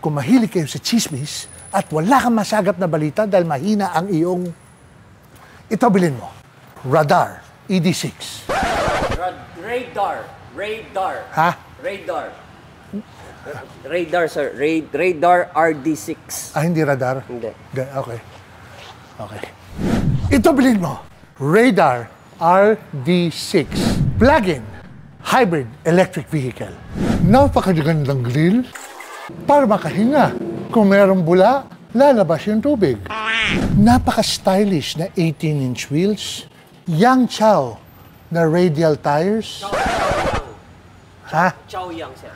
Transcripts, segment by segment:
kung mahilig kayo sa chismis at wala kang masagap na balita dahil mahina ang iyong... Ito bilhin mo. Radar ED6. Radar. Ha? Radar, sir. Radar RD6. Ah, hindi radar? Hindi. Okay. Ito bilhin mo. Radar RD6. Plug-in hybrid electric vehicle. Napakagandang grill para makahinga. Kung merong bula, lalabas yung tubig. Napaka-stylish na 18-inch wheels. Yang Chow na radial tires. Ha? Chow Yang, sir.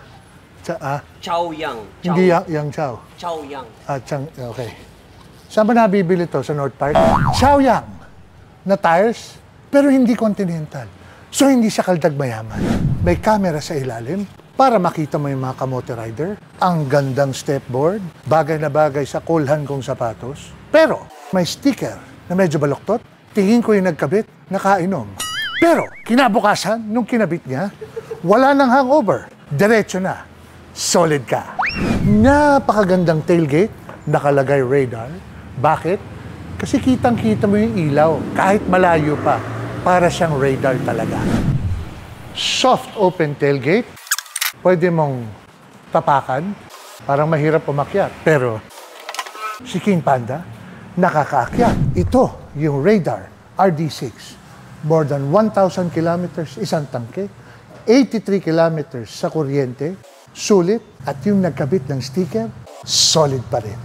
Chow Yang. Hindi Yang Chow. Chow Yang. Okay. Saan ba nabibili to? Sa North Park? Chow Yang na tires, pero hindi continental. So hindi siya kaldag mayaman. May camera sa ilalim para makita mo yung mga kamote rider. Ang gandang stepboard, bagay na bagay sa kulhan kong sapatos. Pero may sticker na medyo baluktot. Tingin ko yung nagkabit, nakainom. Pero kinabukasan, nung kinabit niya, wala nang hangover. Diretso na. Solid ka. Napakagandang tailgate, nakalagay radar. Bakit? Kasi kitang-kita mo yung ilaw, kahit malayo pa. Para siyang radar talaga. Soft open tailgate, pwede mong tapakan, parang mahirap umakyat. Pero si King Panda, nakakaakyat. Ito, yung radar RD6. More than 1,000 kilometers, isang tangke. 83 kilometers sa kuryente, sulit. At yung nagkabit ng sticker, solid pa rin.